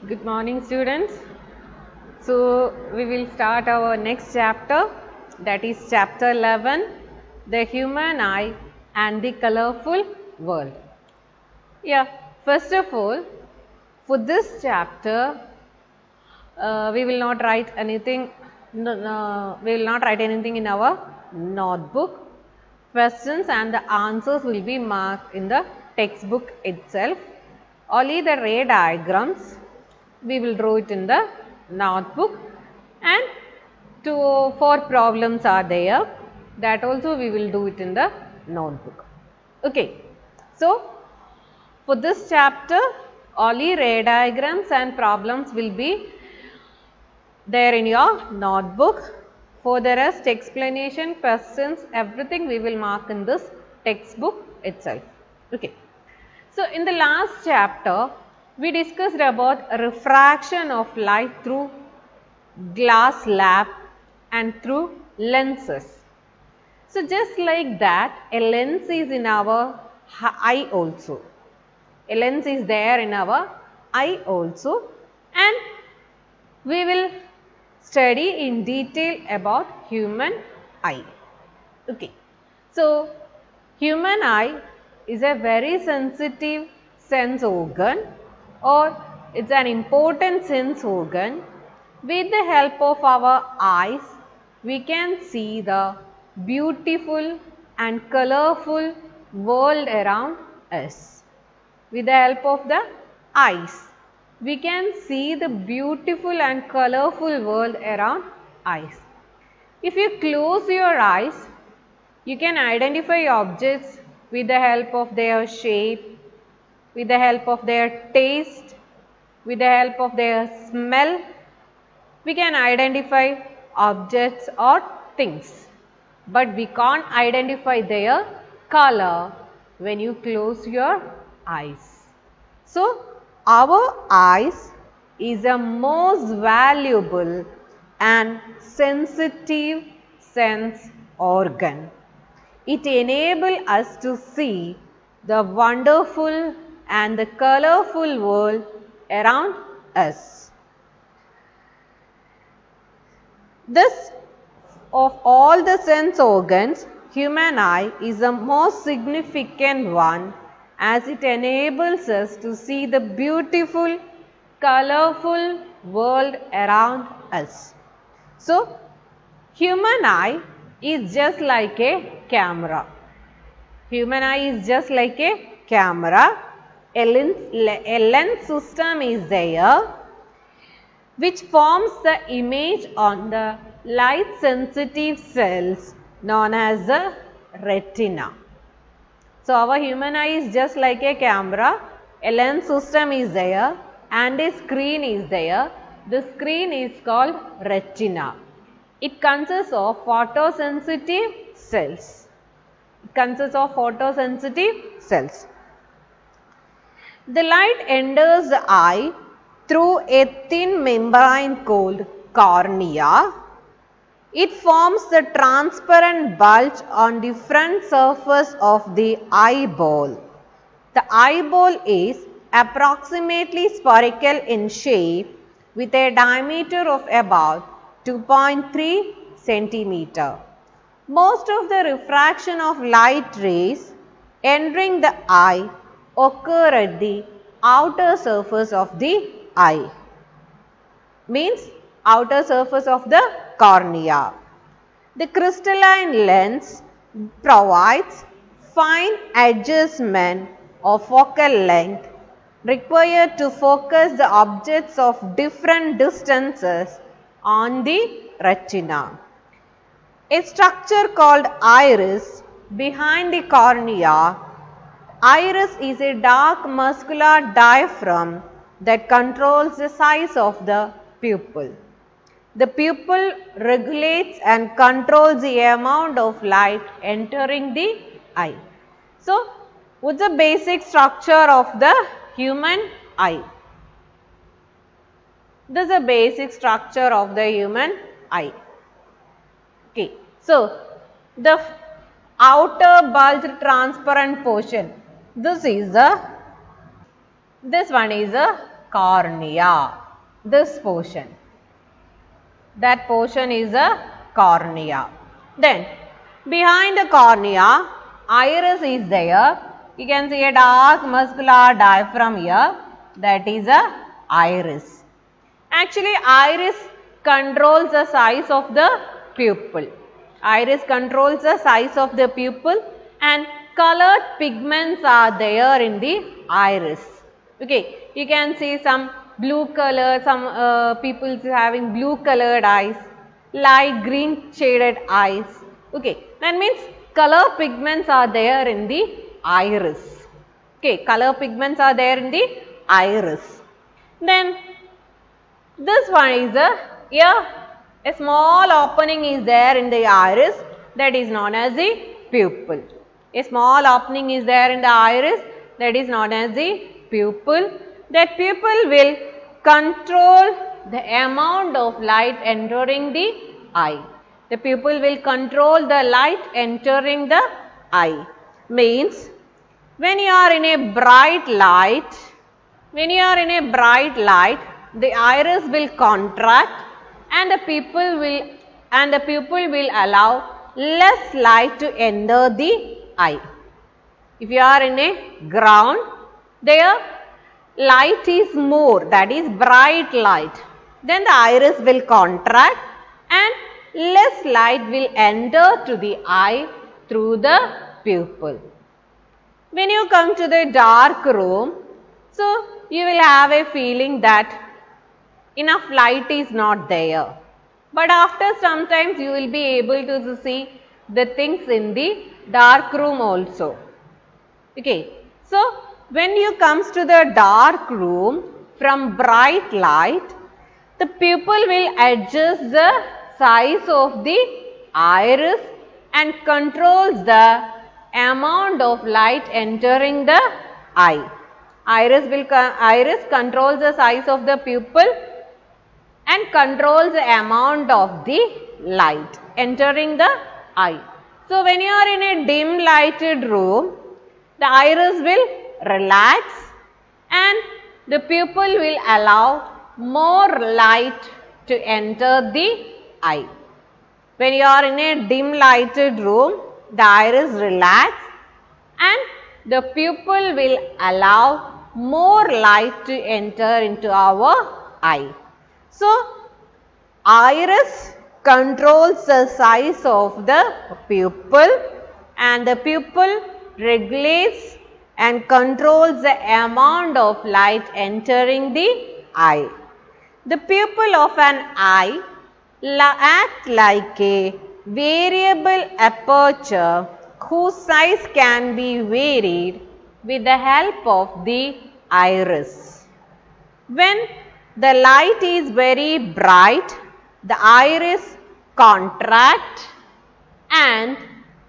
Good morning, students. So, we will start our next chapter, that is chapter 11, the human eye and the colorful world. Yeah, first of all, for this chapter, we will not write anything. We will not write anything in our notebook. Questions and the answers will be marked in the textbook itself. Only the ray diagrams we will draw it in the notebook, and 2 or 4 problems are there, that also we will do it in the notebook. Okay. So, for this chapter only ray diagrams and problems will be there in your notebook. For the rest, explanation, questions, everything we will mark in this textbook itself. Okay. So, in the last chapter, we discussed about refraction of light through glass slab and through lenses. So, just like that, a lens is in our eye also. A lens is there in our eye also, and we will study in detail about human eye. Okay. So, human eye is a very sensitive sense organ, or it is an important sense organ. With the help of our eyes, we can see the beautiful and colorful world around us. With the help of the eyes, we can see the beautiful and colorful world around us. If you close your eyes, you can identify objects with the help of their shape, with the help of their taste, with the help of their smell. We can identify objects or things, but we can't identify their color when you close your eyes. So, our eyes is a most valuable and sensitive sense organ. It enables us to see the wonderful and the colorful world around us. This, of all the sense organs, human eye is the most significant one, as it enables us to see the beautiful, colorful world around us. So, human eye is just like a camera. Human eye is just like a camera. A lens system is there, which forms the image on the light sensitive cells known as the retina. So, our human eye is just like a camera. A lens system is there and a screen is there. The screen is called retina. It consists of photosensitive cells. The light enters the eye through a thin membrane called cornea. It forms the transparent bulge on different surface of the eyeball. The eyeball is approximately spherical in shape with a diameter of about 2.3 centimeter. Most of the refraction of light rays entering the eye occur at the outer surface of the eye, means outer surface of the cornea. The crystalline lens provides fine adjustment of focal length required to focus the objects of different distances on the retina. A structure called iris behind the cornea. Iris is a dark muscular diaphragm that controls the size of the pupil. The pupil regulates and controls the amount of light entering the eye. So, what is the basic structure of the human eye? This is the basic structure of the human eye. Okay. So, the outer bulged transparent portion, this one is the cornea. This portion. That portion is a cornea. Then behind the cornea, iris is there. You can see a dark muscular diaphragm here. That is a iris. Actually, iris controls the size of the pupil. Iris controls the size of the pupil and colored pigments are there in the iris. Okay, you can see some blue color, some people having blue colored eyes, light green shaded eyes. Okay, that means color pigments are there in the iris. Okay, color pigments are there in the iris. Then this one is a small opening is there in the iris, that is known as the pupil. A small opening is there in the iris, that is known as the pupil. That pupil will control the amount of light entering the eye. The pupil will control the light entering the eye. Means when you are in a bright light, the iris will contract and the pupil will allow less light to enter the eye. If you are in a ground, there light is more, that is bright light, then the iris will contract and less light will enter to the eye through the pupil. When you come to the dark room, so you will have a feeling that enough light is not there. But after sometimes you will be able to see the things in the dark room also. Okay. So when you comes to the dark room from bright light, the pupil will adjust the size of the iris and controls the amount of light entering the eye. Iris controls the size of the pupil and controls the amount of the light entering the eye. So when you are in a dim lighted room, the iris will relax and the pupil will allow more light to enter the eye. When you are in a dim lighted room, the iris relax and the pupil will allow more light to enter into our eye. So, iris controls the size of the pupil and the pupil regulates and controls the amount of light entering the eye. The pupil of an eye acts like a variable aperture whose size can be varied with the help of the iris. When the light is very bright, the iris contracts and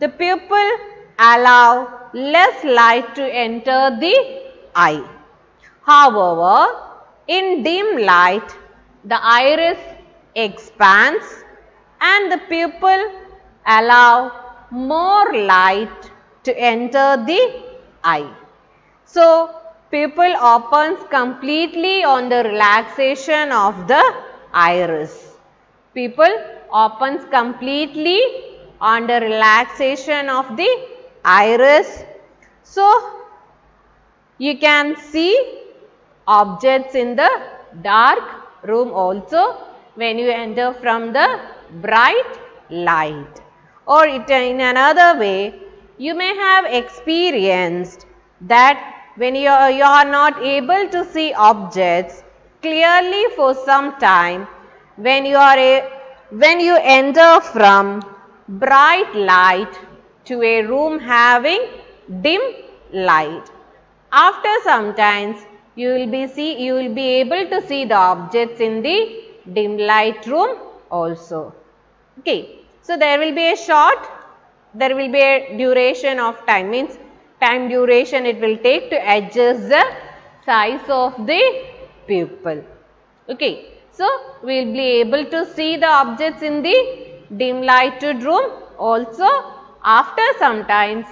the pupil allow less light to enter the eye. However, in dim light, the iris expands and the pupil allow more light to enter the eye. So, pupil opens completely on the relaxation of the iris. Pupil opens completely on the relaxation of the iris. So, you can see objects in the dark room also when you enter from the bright light. Or in another way, you may have experienced that when you are not able to see objects clearly for some time, when you enter from bright light to a room having dim light. After some times, you will be able to see the objects in the dim light room also. Okay. So, there will be a duration of time, means time duration it will take to adjust the size of the pupil. Okay. So, we will be able to see the objects in the dim lighted room also after some times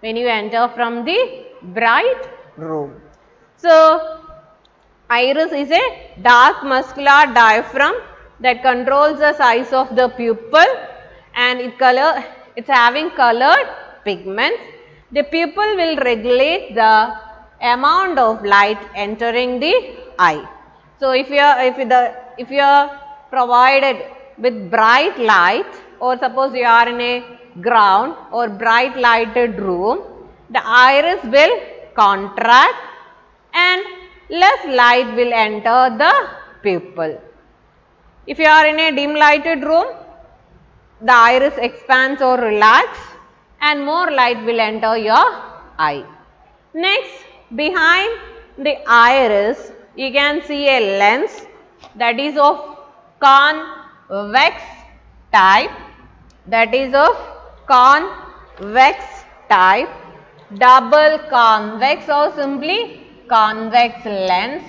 when you enter from the bright room. So, Iris is a dark muscular diaphragm that controls the size of the pupil, and it's having colored pigments. The pupil will regulate the amount of light entering the eye. So if you are provided with bright light, or suppose you are in a ground or bright lighted room, the iris will contract and less light will enter the pupil. If you are in a dim lighted room, the iris expands or relax and more light will enter your eye. Next, behind the iris, you can see a lens that is of convex type, double convex or simply convex lens.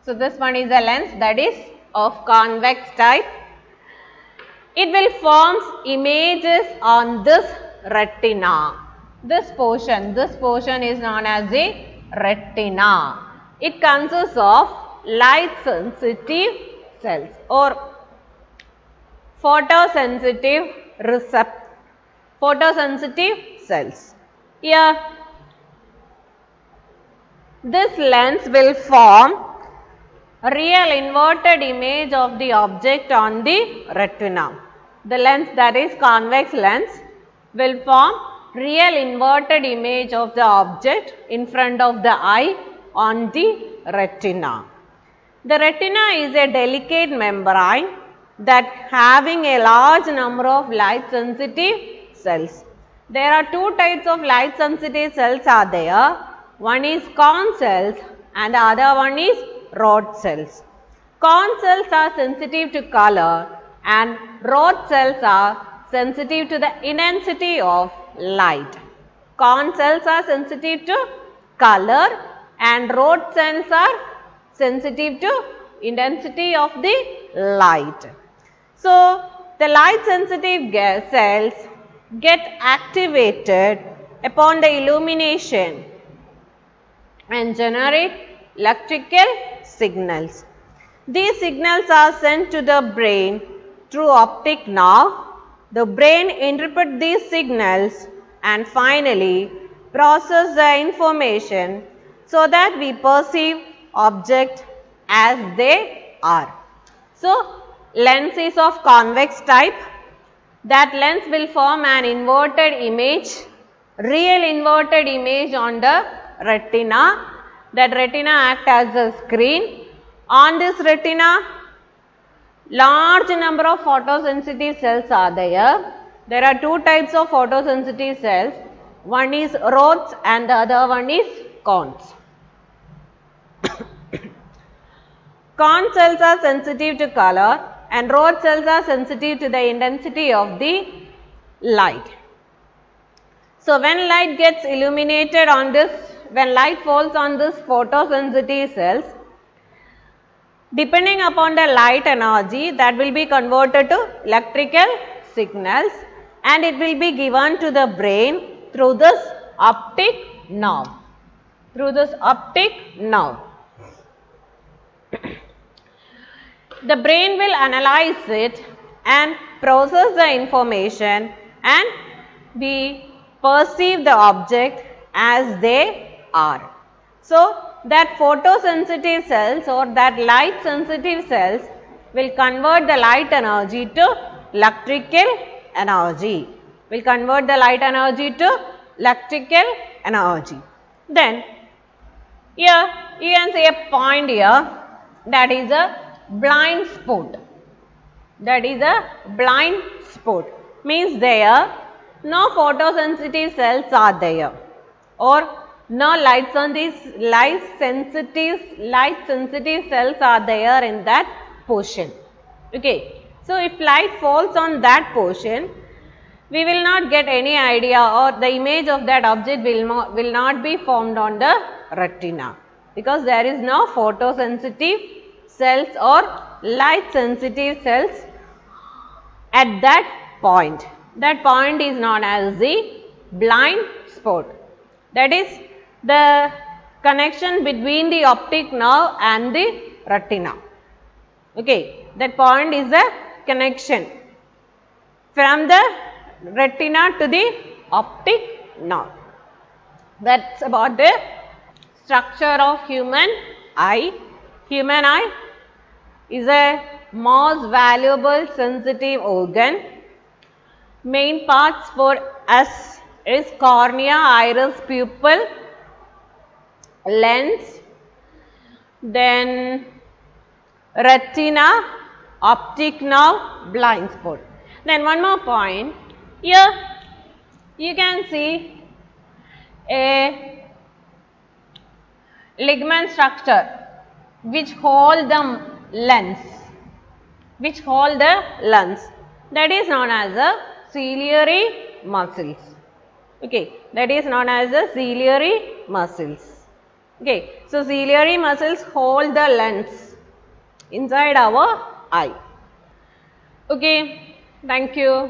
So, this one is a lens that is of convex type. It will form images on this retina. This portion is known as a retina. It consists of light sensitive cells or photosensitive cells. Here, this lens will form a real inverted image of the object on the retina. The lens, that is convex lens, will form real inverted image of the object in front of the eye on the retina. The retina is a delicate membrane that having a large number of light sensitive cells. There are two types of light sensitive cells are there. One is cone cells and the other one is rod cells. Cone cells are sensitive to color and rod cells are sensitive to the intensity of light. Cone cells are sensitive to color and rod cells are sensitive to intensity of the light. So, the light sensitive cells get activated upon the illumination and generate electrical signals. These signals are sent to the brain through optic nerve. The brain interprets these signals and finally process the information so that we perceive objects as they are. So, lens is of convex type. That lens will form an inverted image, real inverted image on the retina. That retina acts as a screen. On this retina, large number of photosensitive cells are there. There are two types of photosensitive cells. One is rods and the other one is cones. Cone cells are sensitive to color and rod cells are sensitive to the intensity of the light. So, when light gets illuminated on this, when light falls on this photosensitive cells, depending upon the light energy, that will be converted to electrical signals and it will be given to the brain through this optic nerve. The brain will analyze it and process the information and we perceive the object as they are. So, that photosensitive cells or that light sensitive cells will convert the light energy to electrical energy. Then, here you can see a point here, that is a blind spot. Means there no photosensitive cells are there or no light sensitive cells are there in that portion. Okay. So, if light falls on that portion, we will not get any idea or the image of that object will not be formed on the retina because there is no photosensitive cells or light sensitive cells at that point. That point is known as the blind spot. That is, the connection between the optic nerve and the retina. Okay, that point is the connection from the retina to the optic nerve. That's about the structure of human eye. Human eye is a most valuable sensitive organ. Main parts for us is cornea, iris, pupil, lens, then retina, optic nerve, blind spot. Then one more point, here you can see a ligament structure which hold the lens, that is known as the ciliary muscles. Okay, that is known as the ciliary muscles. Okay, so ciliary muscles hold the lens inside our eye. Okay, thank you.